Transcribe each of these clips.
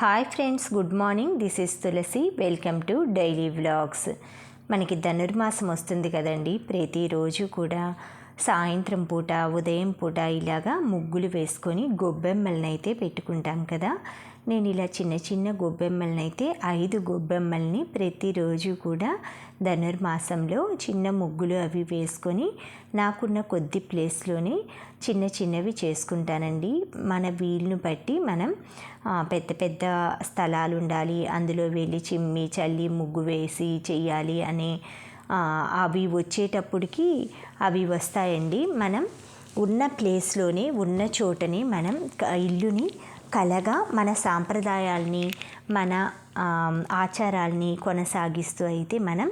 Hi friends, good morning. This is Tulasi. Welcome to daily vlogs. మనకి ధనుర్మాసం వస్తుంది కదండి. ప్రతిరోజు కూడా సాయంత్రం పూట, ఉదయం పూట ఇలాగా ముగ్గులు వేసుకొని గొబ్బెమ్మలను అయితే పెట్టుకుంటాం కదా. నేను ఇలా చిన్న చిన్న గొబ్బెమ్మలను అయితే 5 గొబ్బెమ్మల్ని ప్రతిరోజు కూడా ధనుర్మాసంలో చిన్న ముగ్గులు అవి వేసుకొని నాకున్న కొద్ది ప్లేస్లోనే చిన్న చిన్నవి చేసుకుంటానండి. మన వీలును బట్టి మనం పెద్ద పెద్ద స్థలాలు ఉండాలి, అందులో వెళ్ళి చిమ్మి చల్లి ముగ్గు వేసి చెయ్యాలి అనే అవి వచ్చేటప్పటికి అవి వస్తాయండి. మనం ఉన్న ప్లేస్లోనే ఉన్న చోటనే మనం ఇల్లుని కలగా మన సాంప్రదాయాల్ని మన ఆచారాల్ని కొనసాగిస్తూ అయితే మనం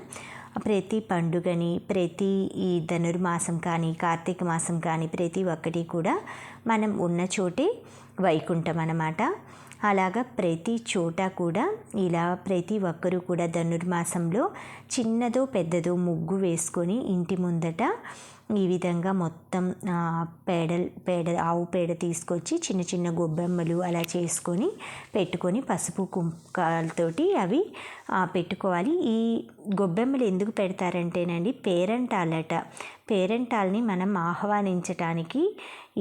ప్రతి పండుగని, ప్రతి ఈ ధనుర్మాసం కానీ కార్తీక మాసం కానీ ప్రతి ఒక్కటి కూడా మనం ఉన్న చోటే వైకుంఠం అన్నమాట. అలాగా ప్రతి చోట కూడా ఇలా ప్రతి ఒక్కరూ కూడా ధనుర్మాసంలో చిన్నదో పెద్దదో ముగ్గు వేసుకొని ఇంటి ముందట ఈ విధంగా మొత్తం ఆవు పేడ తీసుకొచ్చి చిన్న చిన్న గొబ్బెమ్మలు అలా చేసుకొని పెట్టుకొని పసుపు కుంకాలతోటి అవి పెట్టుకోవాలి. ఈ గొబ్బెమ్మలు ఎందుకు పెడతారంటేనండి, పేరెంటాల్ని మనం ఆహ్వానించటానికి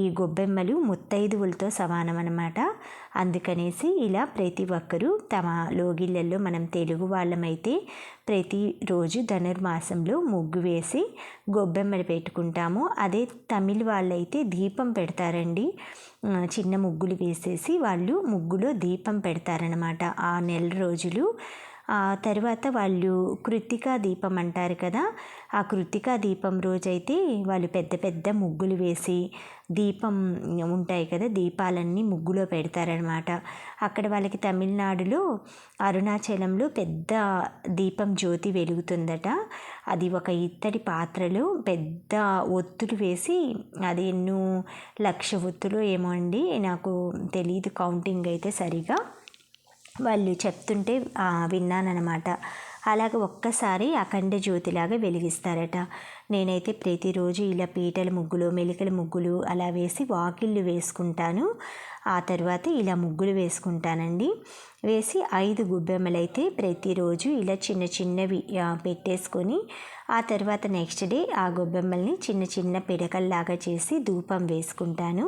ఈ గొబ్బెమ్మలు ముత్తైదువులతో సమానం అన్నమాట. అందుకనేసి ఇలా ప్రతి ఒక్కరూ తమ లోగిళ్ళల్లో, మనం తెలుగు వాళ్ళమైతే ప్రతిరోజు ధనుర్మాసంలో ముగ్గు వేసి గొబ్బెమ్మలు పెట్టుకుంటాము. అదే తమిళ వాళ్ళైతే దీపం పెడతారండి. చిన్న ముగ్గులు వేసేసి వాళ్ళు ముగ్గులో దీపం పెడతారనమాట ఆ నెల రోజులు. తర్వాత వాళ్ళు కృత్తికా దీపం అంటారు కదా, ఆ కృత్తికా దీపం రోజైతే వాళ్ళు పెద్ద పెద్ద ముగ్గులు వేసి దీపం ఉంటాయి కదా, దీపాలన్నీ ముగ్గులో పెడతారనమాట. అక్కడ వాళ్ళకి తమిళనాడులో అరుణాచలంలో పెద్ద దీపం జ్యోతి వెలుగుతుందట. అది ఒక ఇత్తడి పాత్రలో పెద్ద ఒత్తులు వేసి, అది ఎన్నో లక్ష ఒత్తులు ఏమో అండి, నాకు తెలియదు కౌంటింగ్ అయితే సరిగా, వాళ్ళు చెప్తుంటే విన్నానమాట. అలాగ ఒక్కసారి అఖండ జ్యోతిలాగా వెలిగిస్తారట. నేనైతే ప్రతిరోజు ఇలా పీటల ముగ్గులు, మెలికల ముగ్గులు అలా వేసి వాకిళ్ళు వేసుకుంటాను. ఆ తర్వాత ఇలా ముగ్గులు వేసుకుంటానండి. వేసి 5 గొబ్బెమ్మలు అయితే ప్రతిరోజు ఇలా చిన్న చిన్నవి పెట్టేసుకొని ఆ తర్వాత నెక్స్ట్ డే ఆ గొబ్బెమ్మల్ని చిన్న చిన్న పిడకల్లాగా చేసి ధూపం వేసుకుంటాను.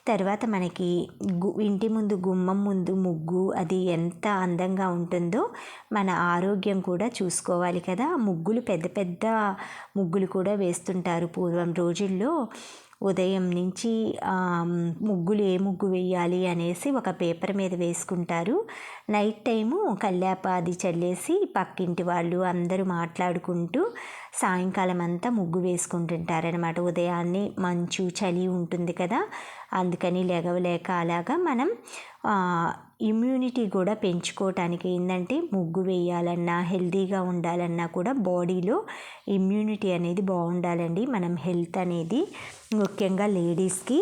తర్వాత మనకి ఇంటి ముందు, గుమ్మం ముందు ముగ్గు అది ఎంత అందంగా ఉంటుందో మన ఆరోగ్యం కూడా చూసుకోవాలి కదా. ముగ్గులు పెద్ద పెద్ద ముగ్గులు కూడా వేస్తుంటారు పూర్వం రోజుల్లో. ఉదయం నుంచి ముగ్గులు ఏ ముగ్గు వేయాలి అనేసి ఒక పేపర్ మీద వేసుకుంటారు. నైట్ టైము కల్లాపాది చల్లేసి పక్కింటి వాళ్ళు అందరూ మాట్లాడుకుంటూ సాయంకాలం అంతా ముగ్గు వేసుకుంటుంటారనమాట. ఉదయాన్నే మంచు చలి ఉంటుంది కదా, అందుకని లేగవలేక అలాగా మనం ఇమ్యూనిటీ కూడా పెంచుకోవటానికి ఏంటంటే ముగ్గు వేయాలన్నా, హెల్తీగా ఉండాలన్నా కూడా బాడీలో ఇమ్యూనిటీ అనేది బాగుండాలండి. మనం హెల్త్ అనేది ముఖ్యంగా లేడీస్కి.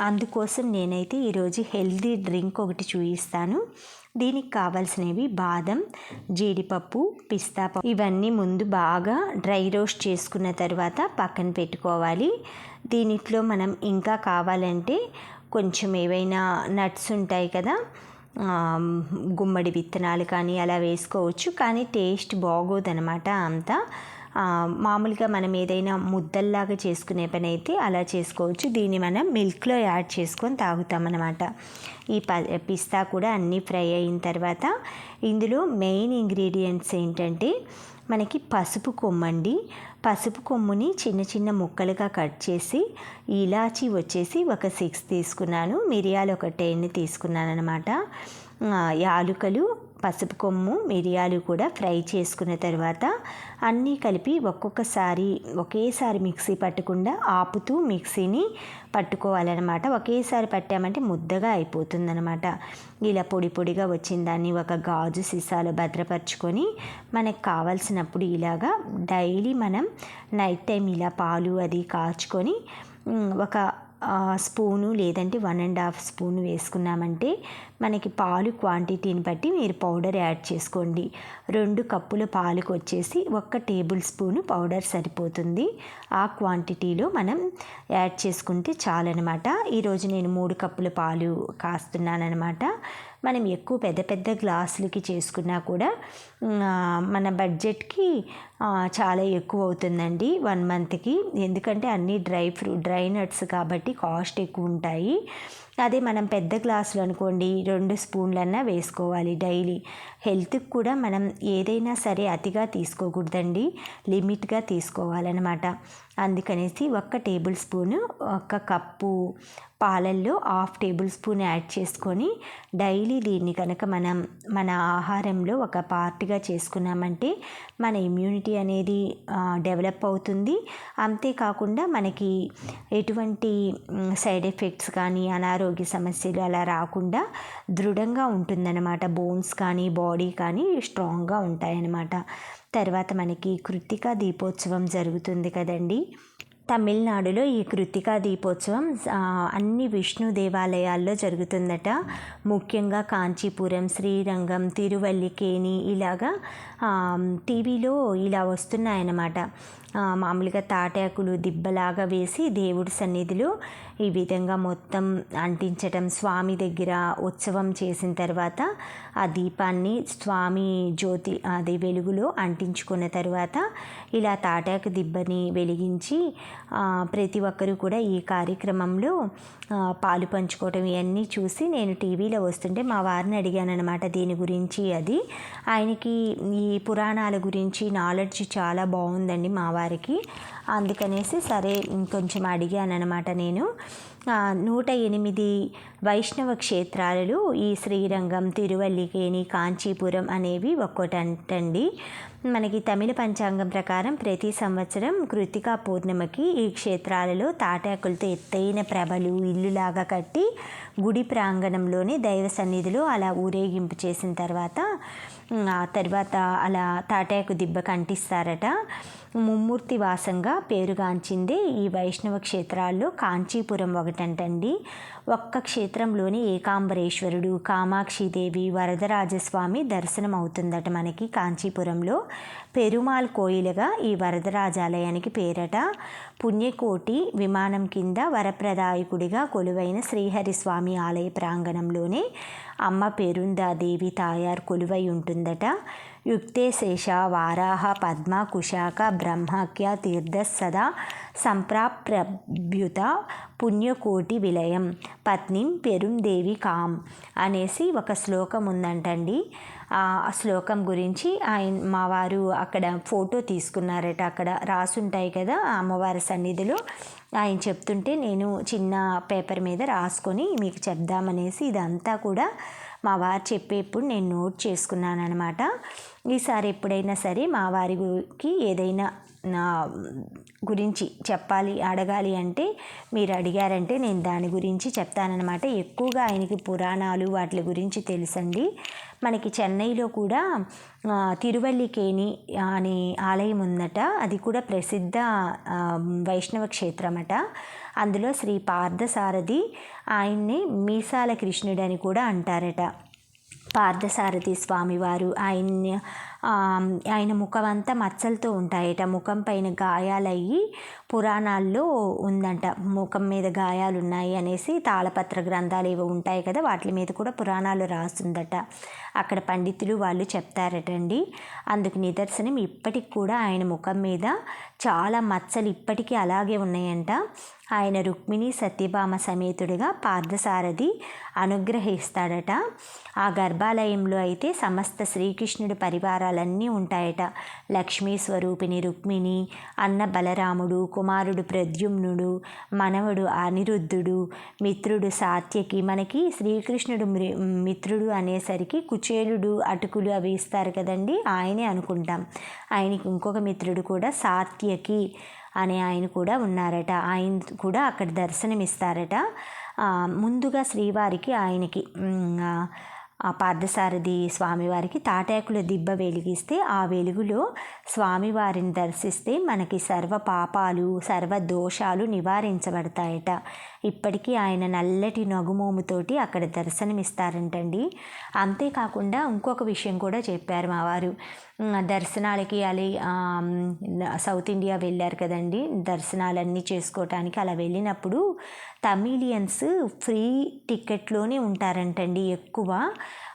అందుకోసం నేనైతే ఈరోజు హెల్తీ డ్రింక్ ఒకటి చూపిస్తాను. దీనికి కావాల్సినవి బాదం, జీడిపప్పు, పిస్తా పప్పు ఇవన్నీ ముందు బాగా డ్రై రోస్ట్ చేసుకున్న తర్వాత పక్కన పెట్టుకోవాలి. దీనిట్లో మనం ఇంకా కావాలంటే కొంచెం ఏవైనా నట్స్ ఉంటాయి కదా, గుమ్మడి విత్తనాలు కానీ అలా వేసుకోవచ్చు. కానీ టేస్ట్ బాగోదనమాట అంతా. మామూలుగా మనం ఏదైనా ముద్దల్లాగా చేసుకునే పని అయితే అలా చేసుకోవచ్చు. దీన్ని మనం మిల్క్లో యాడ్ చేసుకొని తాగుతామన్నమాట. ఈ పిస్తా కూడా అన్నీ ఫ్రై అయిన తర్వాత ఇందులో మెయిన్ ఇంగ్రీడియంట్స్ ఏంటంటే మనకి పసుపు కొమ్మండి. పసుపు కొమ్ముని చిన్న చిన్న ముక్కలుగా కట్ చేసి, ఇలాచీ వచ్చేసి ఒక 6 తీసుకున్నాను, మిరియాలు ఒక 10 తీసుకున్నాను అనమాట. యాలుకలు, పసుపు కొమ్ము, మిరియాలు కూడా ఫ్రై చేసుకున్న తర్వాత అన్నీ కలిపి ఒకేసారి మిక్సీ పట్టకుండా ఆపుతూ మిక్సీని పట్టుకోవాలన్నమాట. ఒకేసారి పట్టామంటే ముద్దగా అయిపోతుందన్నమాట. ఇలా పొడి పొడిగా వచ్చిన దాన్ని ఒక గాజు సీసాలో భద్రపరుచుకొని మనకు కావాల్సినప్పుడు ఇలాగా డైలీ మనం నైట్ టైం ఇలా పాలు అది కాచుకొని ఒక స్పూను లేదంటే 1.5 స్పూను వేసుకున్నామంటే మనకి పాలు క్వాంటిటీని బట్టి మీరు పౌడర్ యాడ్ చేసుకోండి. 2 కప్పుల పాలకు వచ్చేసి 1 టేబుల్ స్పూను పౌడర్ సరిపోతుంది. ఆ క్వాంటిటీలో మనం యాడ్ చేసుకుంటే చాలన్నమాట. ఈరోజు నేను 3 కప్పుల పాలు కాస్తున్నానమాట. మనం ఎక్కువ పెద్ద పెద్ద గ్లాసులకి చేసుకున్నా కూడా మన బడ్జెట్కి చాలా ఎక్కువ అవుతుందండి 1 మంత్కి. ఎందుకంటే అన్నీ డ్రై నట్స్ కాబట్టి కాస్ట్ ఎక్కువ ఉంటాయి. అదే మనం పెద్ద గ్లాసులు అనుకోండి 2 స్పూన్లన్నా వేసుకోవాలి డైలీ. హెల్త్కి కూడా మనం ఏదైనా సరే అతిగా తీసుకోకూడదండి, లిమిట్గా తీసుకోవాలన్నమాట. అందుకనేసి 1 టేబుల్ స్పూను 1 కప్పు పాలల్లో 1/2 టేబుల్ స్పూన్ యాడ్ చేసుకొని డైలీ దీన్ని కనుక మనం మన ఆహారంలో ఒక పార్ట్గా చేసుకున్నామంటే మన ఇమ్యూనిటీ అనేది డెవలప్ అవుతుంది. అంతేకాకుండా మనకి ఎటువంటి సైడ్ ఎఫెక్ట్స్ కానీ అనారోగ్య సమస్యలు అలా రాకుండా దృఢంగా ఉంటుందన్నమాట. బోన్స్ కానీ బాడీ కానీ స్ట్రాంగ్గా ఉంటాయన్నమాట. తర్వాత మనకి కృత్తికా దీపోత్సవం జరుగుతుంది కదండి. తమిళనాడులో ఈ కృత్తికా దీపోత్సవం అన్ని విష్ణు దేవాలయాల్లో జరుగుతుందట. ముఖ్యంగా కాంచీపురం, శ్రీరంగం, తిరువల్లికేని ఇలాగా టీవీలో ఇలా వస్తున్నాయన్నమాట. మామూలుగా తాటాకులు దిబ్బలాగా వేసి దేవుడి సన్నిధిలో ఈ విధంగా మొత్తం అంటించటం. స్వామి దగ్గర ఉత్సవం చేసిన తర్వాత ఆ దీపాన్ని స్వామి జ్యోతి అది వెలుగులో అంటించుకున్న తర్వాత ఇలా తాటాకు దిబ్బని వెలిగించి ప్రతి ఒక్కరూ కూడా ఈ కార్యక్రమంలో పాలు పంచుకోవటం ఇవన్నీ చూసి నేను టీవీలో వస్తుంటే మా వారిని అడిగానమాట దీని గురించి. అది ఆయనకి ఈ పురాణాల గురించి నాలెడ్జ్ చాలా బాగుందండి మా వారికి. అందుకనేసి సరే ఇంకొంచెం అడిగానమాట నేను. 108 వైష్ణవ క్షేత్రాలలో ఈ శ్రీరంగం, తిరువల్లికేని, కాంచీపురం అనేవి ఒక్కొక్కటండి. మనకి తమిళ పంచాంగం ప్రకారం ప్రతి సంవత్సరం కృత్తికా పూర్ణిమకి ఈ క్షేత్రాలలో తాటాకులతో ఎత్తైన ప్రభలు ఇల్లులాగా కట్టి గుడి ప్రాంగణంలోనే దైవ సన్నిధిలో అలా ఊరేగింపు చేసిన తర్వాత అలా తాటాకు దిబ్బ కంటిస్తారట. ముమ్మూర్తి వాసంగా పేరుగాంచిందే ఈ వైష్ణవ క్షేత్రాల్లో కాంచీపురం ఒకటంటండి. ఒక్క క్షేత్రంలోని ఏకాంబరేశ్వరుడు, కామాక్షిదేవి, వరదరాజస్వామి దర్శనం అవుతుందట మనకి కాంచీపురంలో. పెరుమాల్ కోయిలగా ఈ వరదరాజాలయానికి పేరట. పుణ్యకోటి విమానం కింద వరప్రదాయకుడిగా కొలువైన శ్రీహరిస్వామి ఆలయ ప్రాంగణంలోనే అమ్మ పేరుందాదేవి తాయారు కొలువై ఉంటుందట. యుక్తే శేష వారాహ పద్మ కుశాక బ్రహ్మక్య తీర్థ సదా సంప్రాప్రభ్యుత పుణ్యకోటి విలయం పత్నిం పెరుందేవి కాం అనేసి ఒక శ్లోకం ఉందంటండి. ఆ శ్లోకం గురించి మా వారు అక్కడ ఫోటో తీసుకున్నారట. అక్కడ రాసుంటాయి కదా అమ్మవారి సన్నిధిలో. ఆయన చెప్తుంటే నేను చిన్న పేపర్ మీద రాసుకొని మీకు చెప్దామనేసి ఇదంతా కూడా మా వారు చెప్పేప్పుడు నేను నోట్ చేసుకున్నాను అనమాట. ఈసారి ఎప్పుడైనా సరే మా వారికి ఏదైనా నా గురించి చెప్పాలి అడగాలి అంటే మీరు అడిగారంటే నేను దాని గురించి చెప్తానన్నమాట. ఎక్కువగా ఆయనకి పురాణాలు వాటి గురించి తెలుసండి. మనకి చెన్నైలో కూడా తిరువల్లికేని అనే ఆలయం ఉందట. అది కూడా ప్రసిద్ధ వైష్ణవ క్షేత్రమట. అందులో శ్రీ పార్థసారథి ఆయన్ని మీసాల కృష్ణుడని కూడా అంటారట. పార్థసారథి స్వామివారు ఆయన ముఖం అంతా మచ్చలతో ఉంటాయట. ముఖం పైన గాయాలయ్యి పురాణాల్లో ఉందంట. ముఖం మీద గాయాలు ఉన్నాయి అనేసి తాళపత్ర గ్రంథాలు ఏవో ఉంటాయి కదా వాటి మీద కూడా పురాణాలు రాస్తుందట. అక్కడ పండితులు వాళ్ళు చెప్తారటండి. అందుకు నిదర్శనం ఇప్పటికి కూడా ఆయన ముఖం మీద చాలా మచ్చలు ఇప్పటికీ అలాగే ఉన్నాయంట. ఆయన రుక్మిణి సత్యభామ సమేతుడిగా పార్థసారథి అనుగ్రహిస్తాడట. ఆ గర్భాలయంలో అయితే సమస్త శ్రీకృష్ణుడి పరివారాలన్నీ ఉంటాయట. లక్ష్మీ స్వరూపిణి రుక్మిణి, అన్న బలరాముడు, కుమారుడు ప్రద్యుమ్నుడు, మనవడు అనిరుద్ధుడు, మిత్రుడు సాత్యకి. మనకి శ్రీకృష్ణుడు మిత్రుడు అనేసరికి కుచేలుడు అటుకులు అవి ఇస్తారు కదండి, ఆయనే అనుకుంటాం. ఆయనకి ఇంకొక మిత్రుడు కూడా సాత్యకి అనే ఆయన కూడా ఉన్నారట. ఆయన కూడా అక్కడ దర్శనమిస్తారట. ముందుగా శ్రీవారికి ఆయనకి ఆ పార్థసారథి స్వామివారికి తాటాకుల దిబ్బ వెలిగిస్తే ఆ వెలుగులో స్వామివారిని దర్శిస్తే మనకి సర్వ పాపాలు సర్వ దోషాలు నివారించబడతాయట. ఇప్పటికీ ఆయన నల్లటి నగుమోముతోటి అక్కడ దర్శనమిస్తారంటండి. అంతేకాకుండా ఇంకొక విషయం కూడా చెప్పారు మా వారు. దర్శనాలకి అలా సౌత్ ఇండియా వెళ్ళారు కదండి, దర్శనాలన్నీ చేసుకోవటానికి. అలా వెళ్ళినప్పుడు తమిళియన్స్ ఫ్రీ టికెట్లోనే ఉంటారంటండి ఎక్కువ.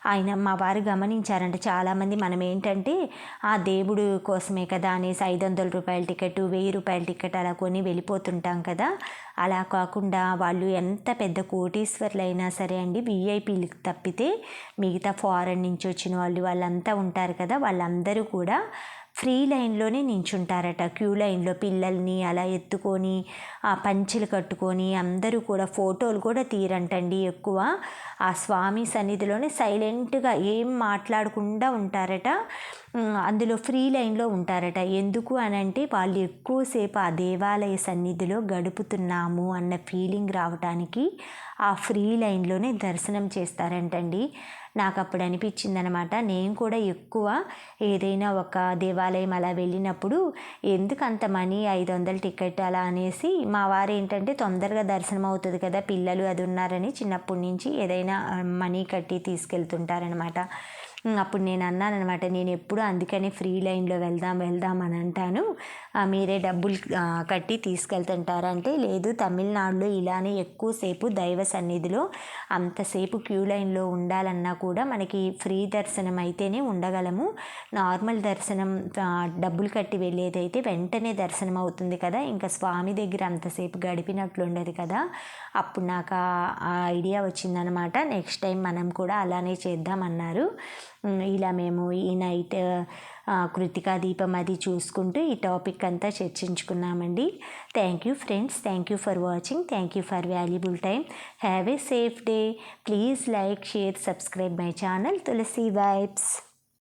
ఆయన మా వారు గమనించారంట. చాలామంది మనం ఏంటంటే ఆ దేవుడు కోసమే కదా అనేసి 500 రూపాయల టికెట్, 1000 రూపాయల టికెట్ అలా కొని వెళ్ళిపోతుంటాం కదా. అలా కాకుండా వాళ్ళు ఎంత పెద్ద కోటీశ్వర్లైనా సరే అండి, విఐపీలకు తప్పితే మిగతా ఫారెన్ నుంచి వచ్చిన వాళ్ళంతా ఉంటారు కదా, వాళ్ళందరూ కూడా ఫ్రీ లైన్లోనే నించుంటారట. క్యూ లైన్లో పిల్లల్ని అలా ఎత్తుకొని ఆ పంచెలు కట్టుకొని అందరూ కూడా ఫోటోలు కూడా తీరంటండి ఎక్కువ. ఆ స్వామి సన్నిధిలోనే సైలెంట్గా ఏం మాట్లాడకుండా ఉంటారట. అందులో ఫ్రీ లైన్లో ఉంటారట. ఎందుకు అని అంటే వాళ్ళు ఎక్కువసేపు ఆ దేవాలయ సన్నిధిలో గడుపుతున్నాము అన్న ఫీలింగ్ రావటానికి ఆ ఫ్రీ లైన్లోనే దర్శనం చేస్తారంటండి. నాకు అప్పుడు అనిపించిందనమాట, నేను కూడా ఎక్కువ ఏదైనా ఒక దేవాలయం అలా వెళ్ళినప్పుడు ఎందుకు అంత మనీ 500 టికెట్ అలా అనేసి, మా వారు ఏంటంటే తొందరగా దర్శనం అవుతుంది కదా, పిల్లలు అది ఉన్నారని చిన్నప్పటి నుంచి ఏదైనా మనీ కట్టి తీసుకెళ్తుంటారనమాట. అప్పుడు నేను అన్నానమాట, నేను ఎప్పుడు అందుకనే ఫ్రీ లైన్లో వెళ్దాం అని అంటాను, మీరే డబ్బులు కట్టి తీసుకెళ్తుంటారంటే, లేదు తమిళనాడులో ఇలానే ఎక్కువసేపు దైవ సన్నిధిలో అంతసేపు క్యూ లైన్లో ఉండాలన్నా కూడా మనకి ఫ్రీ దర్శనం అయితేనే ఉండగలము. నార్మల్ దర్శనం డబ్బులు కట్టి వెళ్ళేదైతే వెంటనే దర్శనం అవుతుంది కదా, ఇంకా స్వామి దగ్గర అంతసేపు గడిపినట్లు ఉండదు కదా. అప్పుడు నాకు ఆ ఐడియా వచ్చిందనమాట. నెక్స్ట్ టైం మనం కూడా అలానే చేద్దామన్నారు. ఇలా మేము ఈ నైట్ కృతికా దీపం అది చూసుకుంటూ ఈ టాపిక్ అంతా చర్చించుకున్నామండి. Thank you friends, thank you for watching, thank you for valuable time. Have a safe day. Please like, share, subscribe my channel Tulasi vibes.